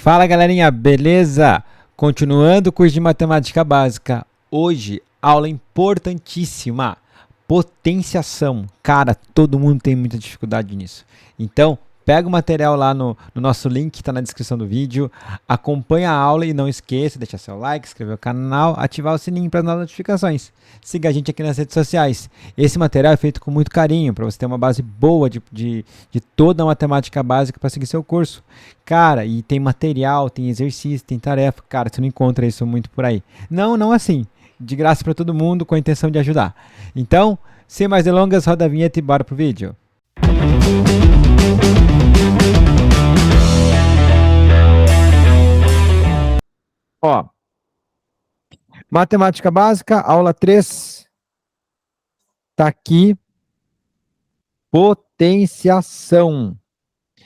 Fala galerinha, beleza? Continuando o curso de matemática básica. Hoje, aula importantíssima: potenciação. Cara, todo mundo tem muita dificuldade nisso. Então, pega o material lá no nosso link que está na descrição do vídeo, acompanha a aula e não esqueça de deixar seu like, inscrever no canal, ativar o sininho para as notificações. Siga a gente aqui nas redes sociais. Esse material é feito com muito carinho para você ter uma base boa de toda a matemática básica para seguir seu curso. Cara, e tem material, tem exercício, tem tarefa. Cara, você não encontra isso muito por aí. Não assim. De graça para todo mundo, com a intenção de ajudar. Então, sem mais delongas, roda a vinheta e bora pro vídeo. Ó, matemática básica, aula 3. Tá aqui, potenciação.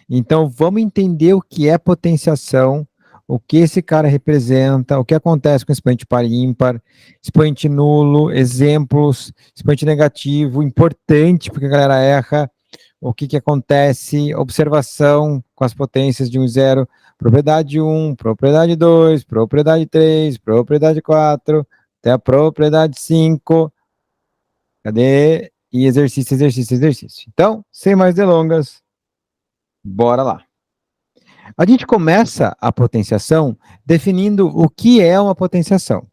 Então, vamos entender o que é potenciação, o que esse cara representa, o que acontece com expoente par e ímpar, expoente nulo, exemplos, expoente negativo, importante, porque a galera erra, o que acontece, observação com as potências de 1 e 0, propriedade 1, propriedade 2, propriedade 3, propriedade 4, até a propriedade 5. Cadê? E exercício, exercício, exercício. Então, sem mais delongas, bora lá. A gente começa a potenciação definindo o que é uma potenciação.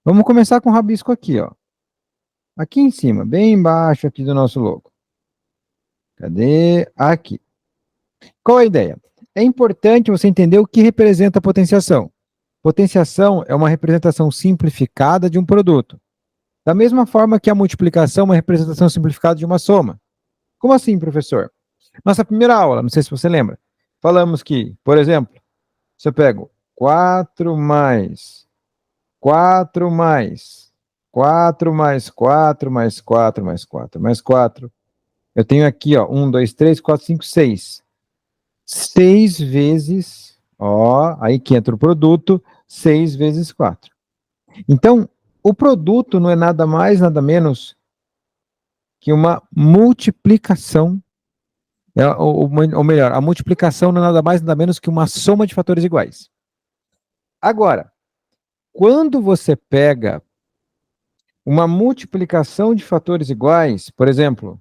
Vamos começar com o rabisco aqui, ó. Aqui em cima, bem embaixo aqui do nosso logo. Cadê? Aqui. Qual a ideia? É importante você entender o que representa a potenciação. Potenciação é uma representação simplificada de um produto. Da mesma forma que a multiplicação é uma representação simplificada de uma soma. Como assim, professor? Nossa primeira aula, não sei se você lembra, falamos que, por exemplo, se eu pego 4 mais 4 mais 4 mais 4 mais 4 mais 4 mais 4, eu tenho aqui, ó, 1, 2, 3, 4, 5, 6. 6 vezes, ó, aí que entra o produto, 6 vezes 4. Então, o produto não é nada mais, nada menos que uma multiplicação, ou melhor, a multiplicação não é nada mais, nada menos que uma soma de fatores iguais. Agora, quando você pega uma multiplicação de fatores iguais, por exemplo,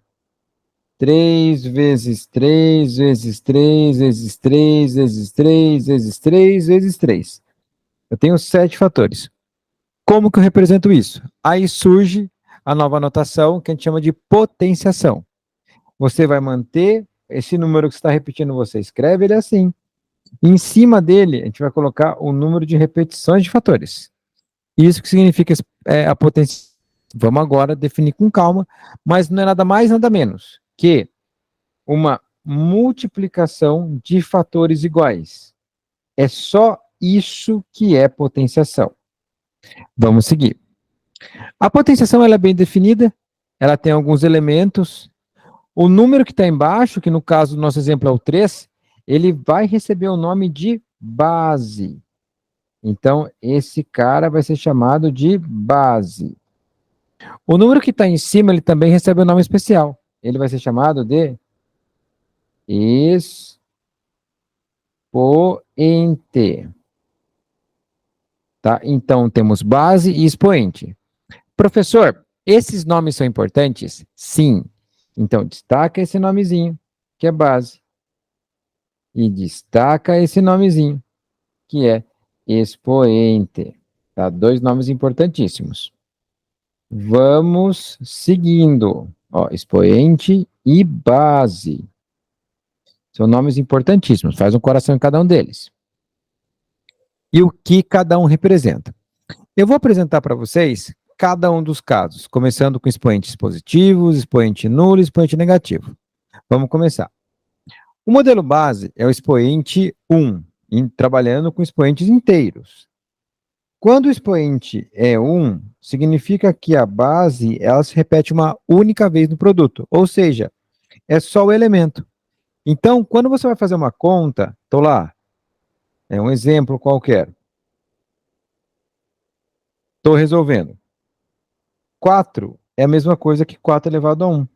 3 vezes 3 vezes 3 vezes 3 vezes 3 vezes 3 vezes 3. Eu tenho 7 fatores. Como que eu represento isso? Aí surge a nova notação que a gente chama de potenciação. Você vai manter esse número que você está repetindo, você escreve ele assim. E em cima dele, a gente vai colocar o número de repetições de fatores. Isso que significa a potência. Vamos agora definir com calma, mas não é nada mais, nada menos que uma multiplicação de fatores iguais. É só isso que é potenciação. Vamos seguir. A potenciação ela é bem definida, ela tem alguns elementos. O número que está embaixo, que no caso do nosso exemplo é o 3, ele vai receber o nome de base. Então, esse cara vai ser chamado de base. O número que está em cima, ele também recebe um nome especial. Ele vai ser chamado de expoente. Tá? Então, temos base e expoente. Professor, esses nomes são importantes? Sim. Então, destaca esse nomezinho, que é base. E destaca esse nomezinho, que é expoente. Tá? 2 nomes importantíssimos. Vamos seguindo. Ó, expoente e base. São nomes importantíssimos. Faz um coração em cada um deles. E o que cada um representa? Eu vou apresentar para vocês cada um dos casos, começando com expoentes positivos, expoente nulo e expoente negativo. Vamos começar. O modelo base é o expoente 1, trabalhando com expoentes inteiros. Quando o expoente é 1, significa que a base ela se repete uma única vez no produto, ou seja, é só o elemento. Então, quando você vai fazer uma conta, estou lá, é um exemplo qualquer. Estou resolvendo. 4 é a mesma coisa que 4 elevado a 1.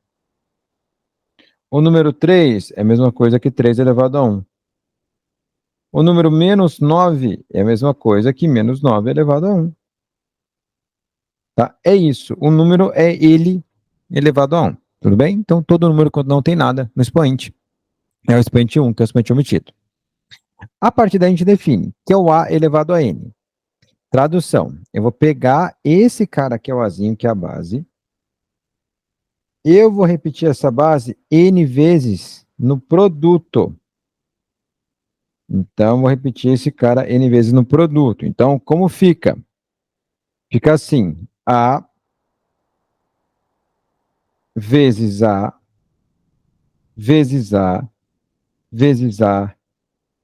O número 3 é a mesma coisa que 3 elevado a 1. O número menos 9 é a mesma coisa que menos 9 elevado a 1. Tá? É isso. O número é ele elevado a 1. Tudo bem? Então, todo número quando não tem nada no expoente é o expoente 1, que é o expoente omitido. A partir daí a gente define que é o A elevado a N. Tradução. Eu vou pegar esse cara que é o Azinho, que é a base. Eu vou repetir essa base N vezes no produto. Então, vou repetir esse cara N vezes no produto. Então, como fica? Fica assim. A vezes A, vezes A, vezes A,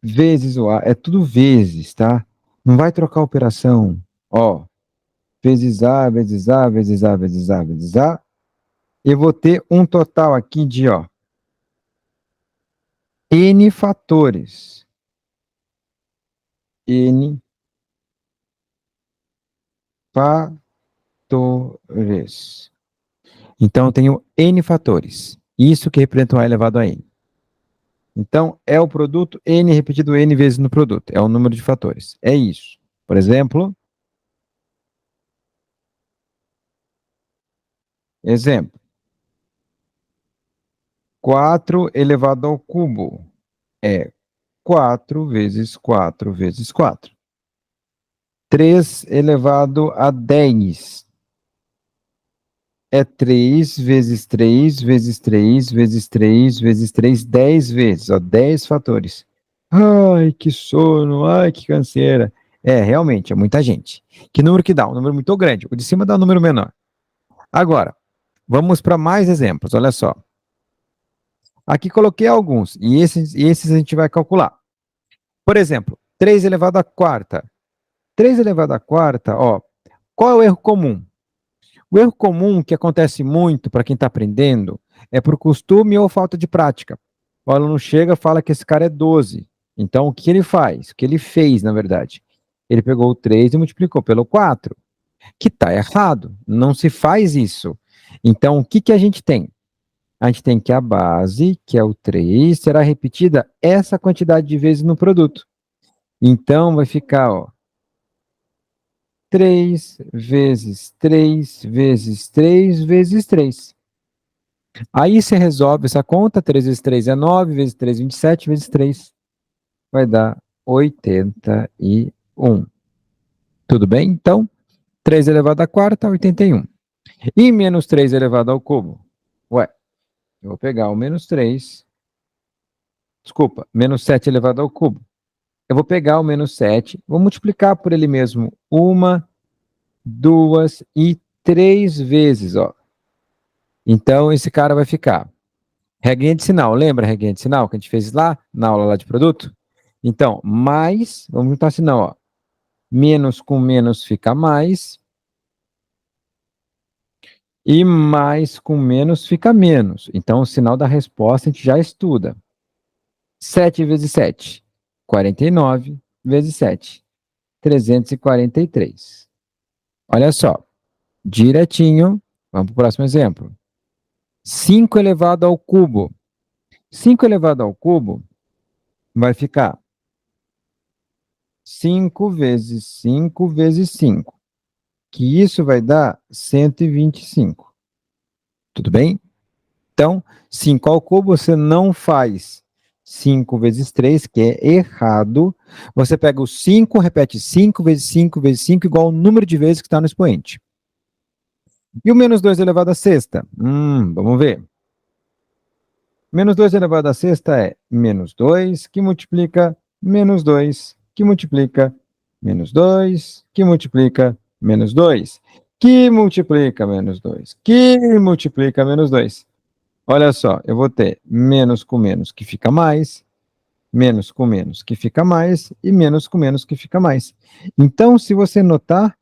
vezes o A. É tudo vezes, tá? Não vai trocar a operação. Ó, vezes A, vezes A, vezes A, vezes A, vezes A. Eu vou ter um total aqui de, ó, N fatores. N fatores. Então, eu tenho N fatores. Isso que representa o A elevado a N. Então, é o produto N repetido N vezes no produto. É o número de fatores. É isso. Por exemplo, exemplo. 4 elevado ao cubo é 4 vezes 4 vezes 4. 3 elevado a 10 é 3 vezes 3 vezes 3 vezes 3 vezes 3, 10 vezes, ó, 10 fatores. Ai, que sono, ai, que canseira. É, realmente, é muita gente. Que número que dá? Um número muito grande. O de cima dá um número menor. Agora, vamos para mais exemplos, olha só. Aqui coloquei alguns, e esses a gente vai calcular. Por exemplo, 3 elevado à quarta. 3 elevado à quarta, ó, qual é o erro comum? O erro comum que acontece muito para quem está aprendendo é por costume ou falta de prática. O aluno chega e fala que esse cara é 12. Então, o que ele faz? O que ele fez, na verdade? Ele pegou o 3 e multiplicou pelo 4, que está errado. Não se faz isso. Então, o que, que a gente tem? A gente tem que a base, que é o 3, será repetida essa quantidade de vezes no produto. Então, vai ficar, ó, 3 vezes 3 vezes 3 vezes 3. Aí você resolve essa conta, 3 vezes 3 é 9, vezes 3, 27, vezes 3 vai dar 81. Tudo bem? Então, 3 elevado à quarta, 81. E menos 3 elevado ao cubo? Ué, eu vou pegar o menos 3, desculpa, menos 7 elevado ao cubo. Eu vou pegar o menos 7, vou multiplicar por ele mesmo uma, duas e 3 vezes, ó. Então, esse cara vai ficar. Regrinha de sinal, lembra a regrinha de sinal que a gente fez lá na aula lá de produto? Então, mais, vamos juntar sinal, ó. Menos com menos fica mais. E mais com menos fica menos. Então, o sinal da resposta a gente já estuda. 7 vezes 7, 49 vezes 7, 343. Olha só, direitinho, vamos para o próximo exemplo. 5 elevado ao cubo. 5 elevado ao cubo vai ficar 5 vezes 5 vezes 5, que isso vai dar 125. Tudo bem? Então, 5 ao cubo você não faz 5 vezes 3, que é errado. Você pega o 5, repete 5 vezes 5 vezes 5, igual ao número de vezes que está no expoente. E o menos 2 elevado à sexta? Vamos ver. Menos 2 elevado à sexta é menos 2, que multiplica menos 2, que multiplica menos 2, que multiplica menos 2, que multiplica menos 2, que multiplica menos 2. Olha só, eu vou ter menos com menos que fica mais, menos com menos que fica mais e menos com menos que fica mais. Então, se você notar,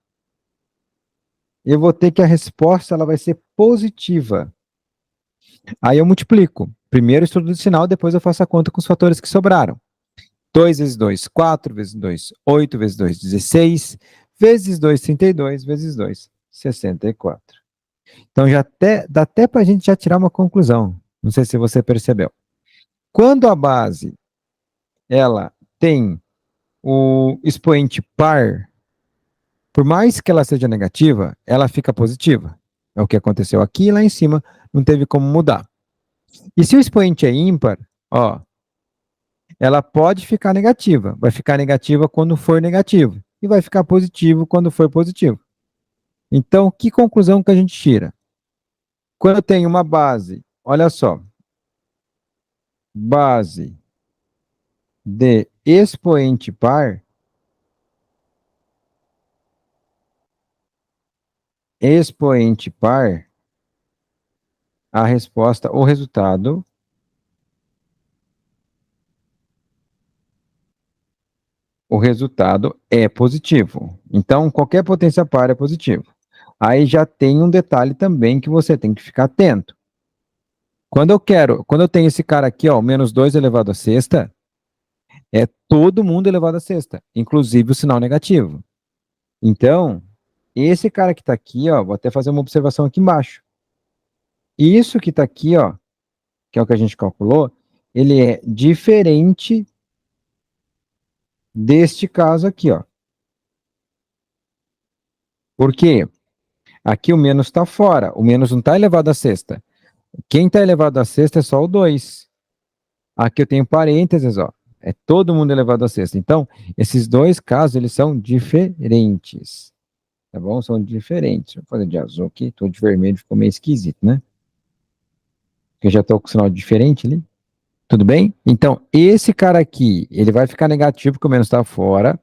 eu vou ter que a resposta ela vai ser positiva. Aí eu multiplico. Primeiro estudo do sinal, depois eu faço a conta com os fatores que sobraram. 2 vezes 2, 4 vezes 2, 8 vezes 2, 16, vezes 2, 32, vezes 2, 64. Então dá até para a gente já tirar uma conclusão. Não sei se você percebeu. Quando a base ela tem o expoente par, por mais que ela seja negativa, ela fica positiva. É o que aconteceu aqui, lá em cima, não teve como mudar. E se o expoente é ímpar, ó, ela pode ficar negativa. Vai ficar negativa quando for negativo. E vai ficar positivo quando for positivo. Então, que conclusão que a gente tira? Quando eu tenho uma base, olha só, base de expoente par, expoente par, a resposta, o resultado é positivo. Então, qualquer potência par é positivo. Aí já tem um detalhe também que você tem que ficar atento. Quando eu tenho esse cara aqui, ó, menos 2 elevado a sexta, é todo mundo elevado a sexta, inclusive o sinal negativo. Então, esse cara que está aqui, ó, vou até fazer uma observação aqui embaixo. Isso que está aqui, ó, que é o que a gente calculou, ele é diferente deste caso aqui, ó. Por quê? Aqui o menos está fora, o menos não está elevado a sexta. Quem está elevado a sexta é só o 2. Aqui eu tenho parênteses, ó. É todo mundo elevado a sexta. Então, esses dois casos, eles são diferentes. Tá bom? São diferentes. Vou fazer de azul aqui, tô de vermelho, ficou meio esquisito, né? Porque eu já tô com o sinal diferente ali. Tudo bem? Então, esse cara aqui, ele vai ficar negativo porque o menos está fora,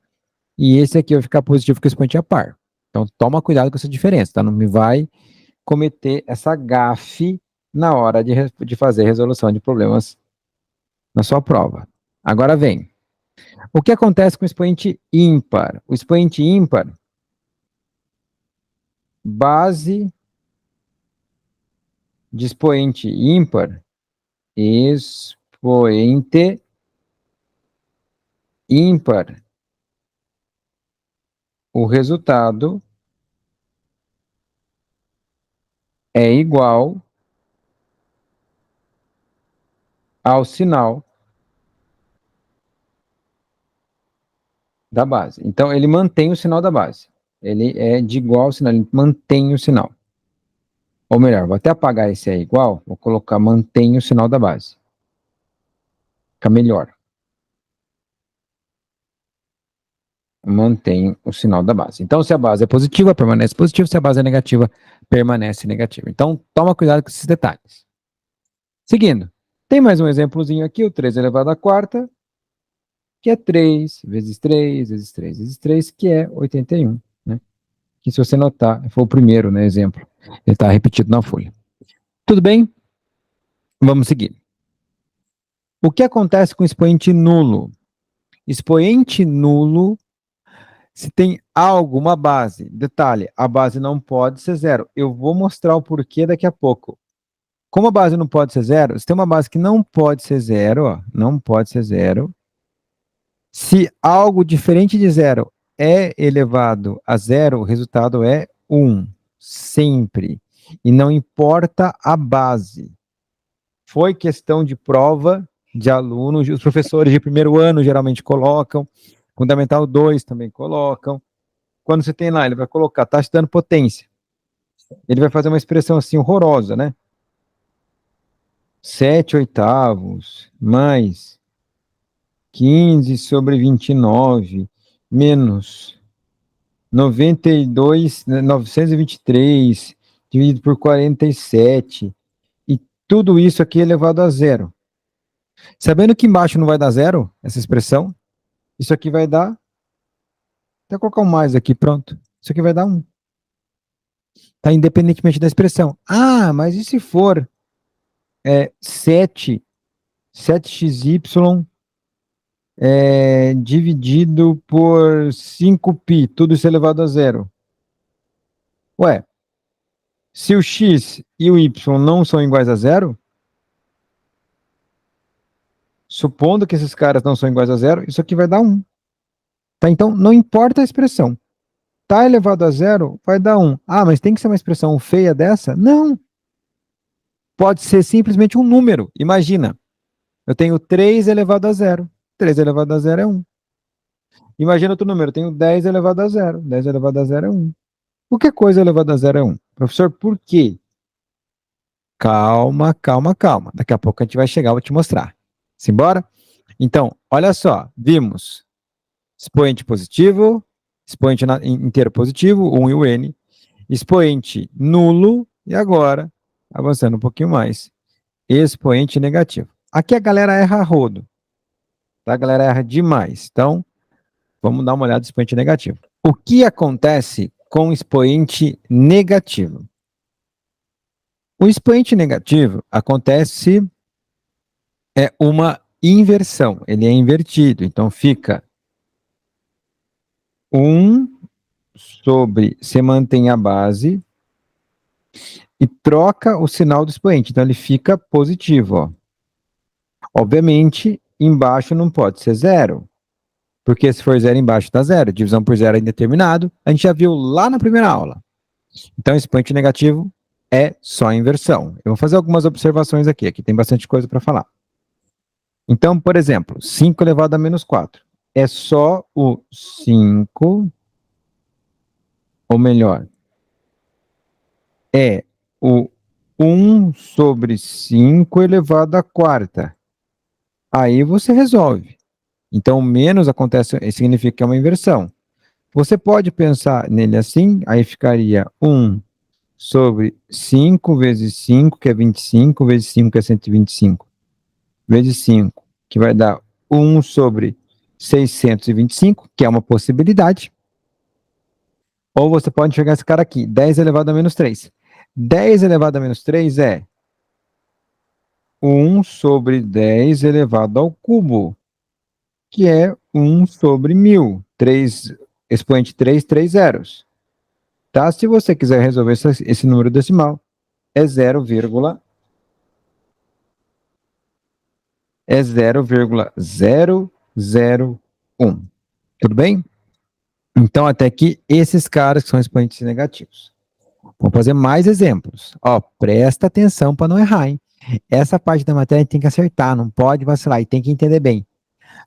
e esse aqui vai ficar positivo porque o expoente é par. Então, toma cuidado com essa diferença, tá? Não me vai cometer essa gafe na hora de fazer resolução de problemas na sua prova. Agora vem. O que acontece com o expoente ímpar? O expoente ímpar, base de expoente ímpar, expoente ímpar, o resultado é igual ao sinal da base. Então, ele mantém o sinal da base. Ele é de igual ao sinal, ele mantém o sinal. Ou melhor, vou até apagar esse é igual, vou colocar mantém o sinal da base. Fica melhor. Mantém o sinal da base. Então, se a base é positiva, permanece positiva, se a base é negativa, permanece negativa. Então, toma cuidado com esses detalhes. Seguindo, tem mais um exemplozinho aqui, o 3 elevado à quarta, que é 3 vezes 3 vezes 3 vezes 3, que é 81, né? Que se você notar, foi o primeiro, né, exemplo. Ele está repetido na folha. Tudo bem? Vamos seguir. O que acontece com expoente nulo? Expoente nulo, se tem algo, uma base, detalhe, a base não pode ser zero. Eu vou mostrar o porquê daqui a pouco. Como a base não pode ser zero, se tem uma base que não pode ser zero, ó, não pode ser zero, se algo diferente de zero é elevado a zero, o resultado é 1, sempre. E não importa a base. Foi questão de prova de alunos, os professores de primeiro ano geralmente colocam, Fundamental 2 também colocam. Quando você tem lá, ele vai colocar, tá estudando potência. Ele vai fazer uma expressão assim horrorosa, né? 7 oitavos mais 15 sobre 29 menos 92, 923 dividido por 47 e tudo isso aqui elevado a zero. Sabendo que embaixo não vai dar zero, essa expressão, isso aqui vai dar, até colocar um mais aqui, pronto. Isso aqui vai dar 1. Tá independentemente da expressão. Ah, mas e se for 7, 7xy dividido por 5π, tudo isso elevado a zero? Ué, se o x e o y não são iguais a zero, supondo que esses caras não são iguais a zero, isso aqui vai dar 1. Tá? Então, não importa a expressão. Tá elevado a zero, vai dar 1. Ah, mas tem que ser uma expressão feia dessa? Não. Pode ser simplesmente um número. Imagina, eu tenho 3 elevado a zero. 3 elevado a zero é 1. Imagina outro número, eu tenho 10 elevado a zero. 10 elevado a zero é 1. Qualquer coisa elevado a zero é 1. Professor, por quê? Calma, calma, calma. Daqui a pouco a gente vai chegar, vou te mostrar. Simbora? Então, olha só, vimos expoente positivo, expoente inteiro positivo, o 1 e o n, expoente nulo, e agora, avançando um pouquinho mais, expoente negativo. Aqui a galera erra a rodo, tá? A galera erra demais. Então, vamos dar uma olhada no expoente negativo. O que acontece com o expoente negativo? O expoente negativo acontece uma inversão, ele é invertido, então fica 1 sobre, você mantém a base e troca o sinal do expoente, então ele fica positivo, ó. Obviamente, embaixo não pode ser zero, porque se for zero embaixo dá zero, divisão por zero é indeterminado, a gente já viu lá na primeira aula. Então, expoente negativo é só inversão. Eu vou fazer algumas observações aqui tem bastante coisa para falar. Então, por exemplo, 5 elevado a menos 4. É só o 5, ou melhor, é o 1 sobre 5 elevado à quarta. Aí você resolve. Então, o menos acontece, significa que é uma inversão. Você pode pensar nele assim, aí ficaria 1 sobre 5 vezes 5, que é 25, vezes 5, que é 125, vezes 5, que vai dar 1 sobre 625, que é uma possibilidade. Ou você pode enxergar esse cara aqui, 10 elevado a menos 3. 10 elevado a menos 3 é 1 sobre 10 elevado ao cubo, que é 1 sobre 1000. 3, expoente 3, 3 zeros. Tá? Se você quiser resolver esse número decimal, é 0,001. Tudo bem? Então, até aqui, esses caras que são expoentes negativos. Vamos fazer mais exemplos. Ó, presta atenção para não errar, hein? Essa parte da matéria a gente tem que acertar, não pode vacilar e tem que entender bem.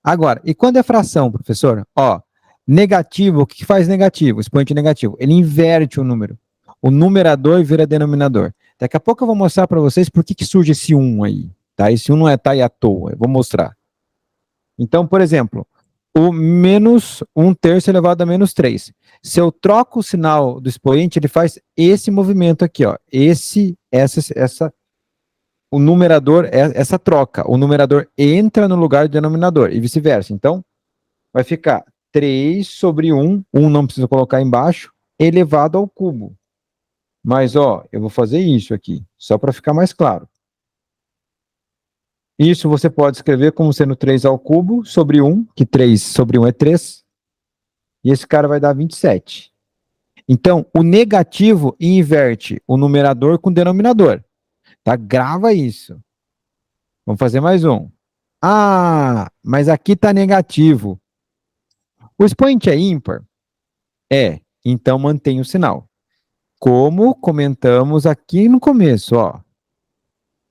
Agora, e quando é fração, professor? Ó, negativo, o que faz negativo? Expoente negativo. Ele inverte o número. O numerador vira denominador. Daqui a pouco eu vou mostrar para vocês por que surge esse 1 aí. Tá? Esse 1 não tá aí à toa. Eu vou mostrar. Então, por exemplo, o menos 1/3 elevado a menos 3. Se eu troco o sinal do expoente, ele faz esse movimento aqui, ó. O numerador, essa troca. O numerador entra no lugar do denominador e vice-versa. Então, vai ficar 3 sobre 1, 1 não precisa colocar embaixo, elevado ao cubo. Mas, ó, eu vou fazer isso aqui, só para ficar mais claro. Isso você pode escrever como sendo 3 ao cubo sobre 1, que 3 sobre 1 é 3, e esse cara vai dar 27. Então, o negativo inverte o numerador com o denominador. Tá? Grava isso. Vamos fazer mais um. Ah, mas aqui está negativo. O expoente é ímpar? É. Então mantém o sinal. Como comentamos aqui no começo, ó.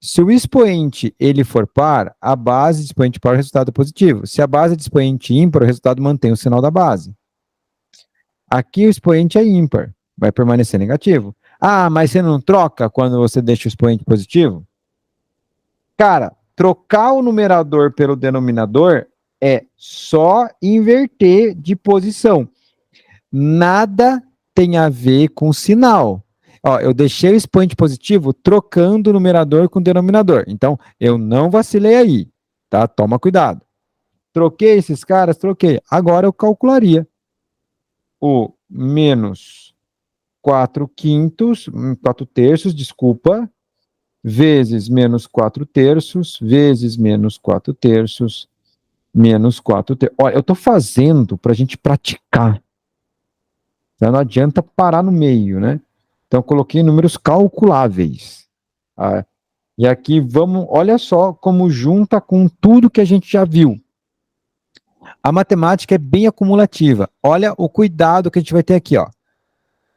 Se o expoente ele for par, a base de expoente par é o resultado positivo. Se a base é de expoente ímpar, o resultado mantém o sinal da base. Aqui o expoente é ímpar, vai permanecer negativo. Ah, mas você não troca quando você deixa o expoente positivo? Cara, trocar o numerador pelo denominador é só inverter de posição. Nada tem a ver com sinal. Ó, eu deixei o expoente positivo trocando o numerador com o denominador. Então, eu não vacilei aí, tá? Toma cuidado. Troquei esses caras? Troquei. Agora eu calcularia o menos 4/5, desculpa, vezes menos 4/3, vezes menos 4/3, menos 4/3. Olha, eu estou fazendo para a gente praticar. Então, não adianta parar no meio, né? Então, eu coloquei números calculáveis. Ah, e aqui vamos, olha só como junta com tudo que a gente já viu. A matemática é bem acumulativa. Olha o cuidado que a gente vai ter aqui, ó.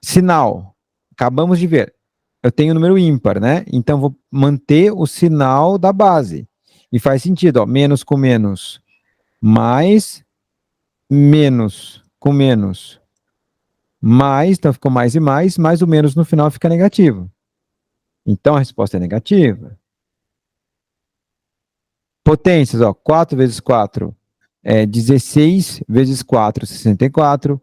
Sinal. Acabamos de ver. Eu tenho número ímpar, né? Então, vou manter o sinal da base. E faz sentido, ó. Menos com menos, mais. menos com menos, mais, então ficou mais e mais o menos no final fica negativo. Então a resposta é negativa. Potências, ó, 4 vezes 4 é 16, vezes 4, 64,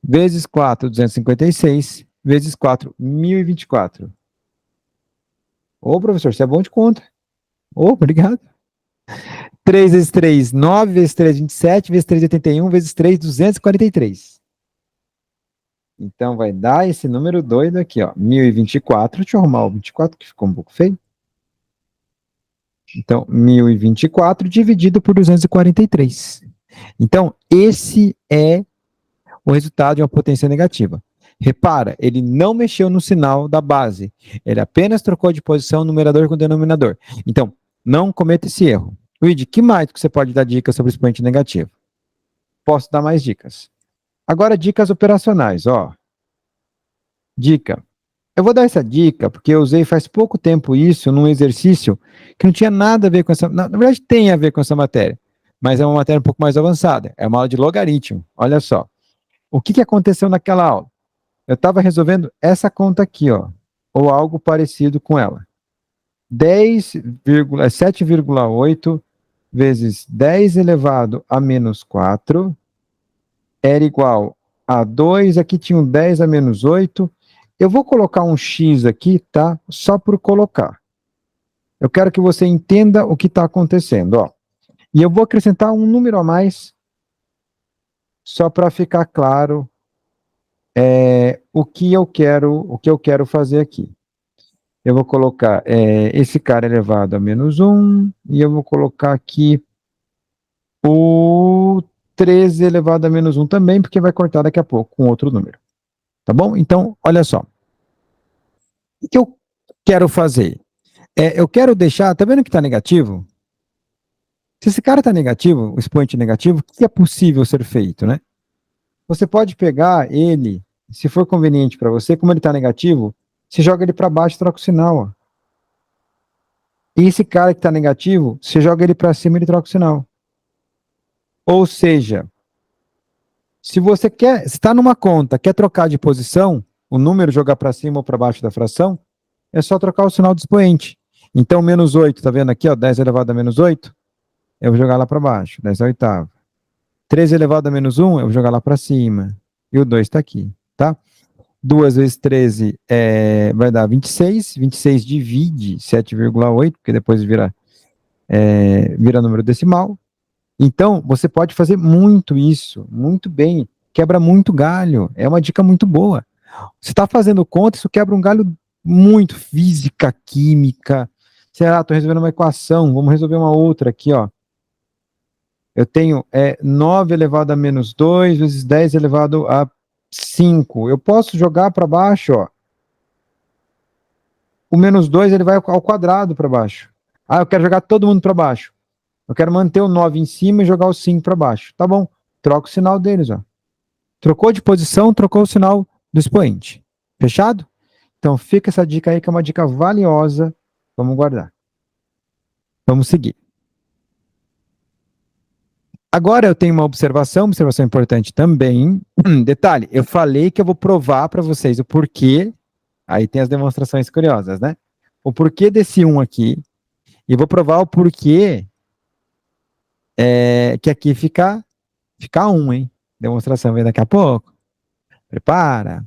vezes 4, 256, vezes 4, 1024. Ô, professor, você é bom de conta. Ô, obrigado. 3 vezes 3, 9 vezes 3, 27, vezes 3, 81, vezes 3, 243. Então vai dar esse número doido aqui, ó, 1024. Deixa eu arrumar o 24, que ficou um pouco feio. Então, 1024 dividido por 243. Então, esse é o resultado de uma potência negativa. Repara, ele não mexeu no sinal da base. Ele apenas trocou de posição o numerador com o denominador. Então, não cometa esse erro. Luigi, que mais que você pode dar dicas sobre expoente negativo? Posso dar mais dicas. Agora, dicas operacionais, ó. Dica. Eu vou dar essa dica porque eu usei faz pouco tempo isso num exercício que não tinha nada a ver com essa... Na verdade, tem a ver com essa matéria, mas é uma matéria um pouco mais avançada. É uma aula de logaritmo. Olha só. O que aconteceu naquela aula? Eu estava resolvendo essa conta aqui, ó, ou algo parecido com ela. 7,8 vezes 10 elevado a menos 4 era igual a 2, aqui tinha um 10 a menos 8. Eu vou colocar um x aqui, tá? Só por colocar. Eu quero que você entenda o que está acontecendo, ó. E eu vou acrescentar um número a mais, só para ficar claro o que eu quero fazer aqui. Eu vou colocar esse cara elevado a menos 1, e eu vou colocar aqui o 13 elevado a menos 1 também, porque vai cortar daqui a pouco com outro número. Tá bom? Então, olha só. O que eu quero fazer? Eu quero deixar, tá vendo que está negativo? Se esse cara está negativo, o expoente negativo, o que é possível ser feito, né? Você pode pegar ele, se for conveniente para você, como ele está negativo, você joga ele para baixo e troca o sinal, ó. E esse cara que está negativo, você joga ele para cima e ele troca o sinal. Ou seja, se você está numa conta, quer trocar de posição, o número jogar para cima ou para baixo da fração, é só trocar o sinal do expoente. Então, menos 8, tá vendo aqui, ó, 10 elevado a menos 8? Eu vou jogar lá para baixo, 10 a oitava. 13 elevado a menos 1, eu vou jogar lá para cima. E o 2 está aqui, tá? 2 vezes 13 vai dar 26. 26 divide 7,8, porque depois vira número decimal. Então, você pode fazer muito isso, muito bem. Quebra muito galho. É uma dica muito boa. Você está fazendo conta, isso quebra um galho muito. Física, química. Sei lá, estou resolvendo uma equação, vamos resolver uma outra aqui, ó. Eu tenho 9 elevado a menos 2 vezes 10 elevado a 5. Eu posso jogar para baixo, ó. O menos 2 ele vai ao quadrado para baixo. Ah, eu quero jogar todo mundo para baixo. Eu quero manter o 9 em cima e jogar o 5 para baixo. Tá bom, troca o sinal deles, ó. Trocou de posição, trocou o sinal do expoente. Fechado? Então fica essa dica aí que é uma dica valiosa. Vamos guardar. Vamos seguir. Agora eu tenho uma observação importante também. Detalhe, eu falei que eu vou provar para vocês o porquê. Aí tem as demonstrações curiosas, né? O porquê desse 1 aqui. E vou provar o porquê que aqui fica 1, hein? Demonstração vem daqui a pouco. Prepara.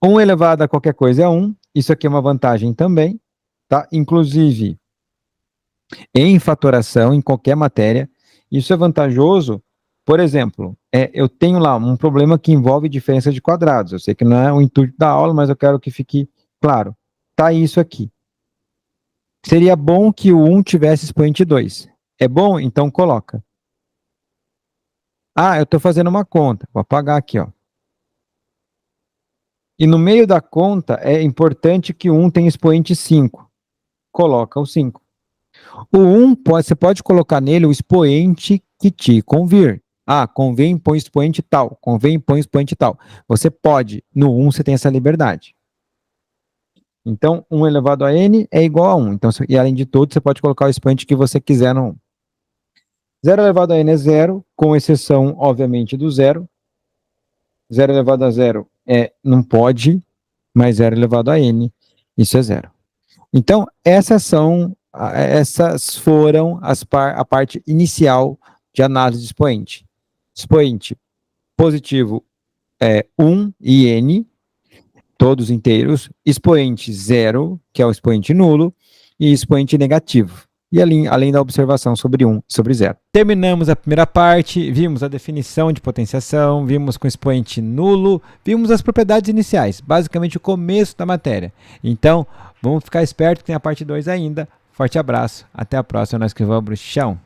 1 elevado a qualquer coisa é 1. Isso aqui é uma vantagem também, tá? Inclusive, em fatoração, em qualquer matéria. Isso é vantajoso. Por exemplo, eu tenho lá um problema que envolve diferença de quadrados. Eu sei que não é o intuito da aula, mas eu quero que fique claro. Tá isso aqui. Seria bom que o 1 tivesse expoente 2. É bom? Então coloca. Ah, eu estou fazendo uma conta. Vou apagar aqui, ó. E no meio da conta é importante que o 1 tenha expoente 5. Coloca o 5. O 1, você pode colocar nele o expoente que te convir. Ah, convém põe expoente tal, convém põe expoente tal. Você pode, no 1 você tem essa liberdade. Então, 1 elevado a n é igual a 1. Então, e além de tudo, você pode colocar o expoente que você quiser no 1. 0 elevado a n é zero, com exceção, obviamente, do zero. 0 elevado a zero não pode, mas 0 elevado a n, isso é zero. Então, essas foram a parte inicial de análise de expoente. Expoente positivo é 1 e n, todos inteiros, expoente 0, que é o expoente nulo, e expoente negativo. E além da observação sobre 1 e sobre 0. Terminamos a primeira parte, vimos a definição de potenciação, vimos com expoente nulo, vimos as propriedades iniciais, basicamente o começo da matéria. Então, vamos ficar esperto que tem a parte 2 ainda. Forte abraço, até a próxima, nós que vamos, tchau!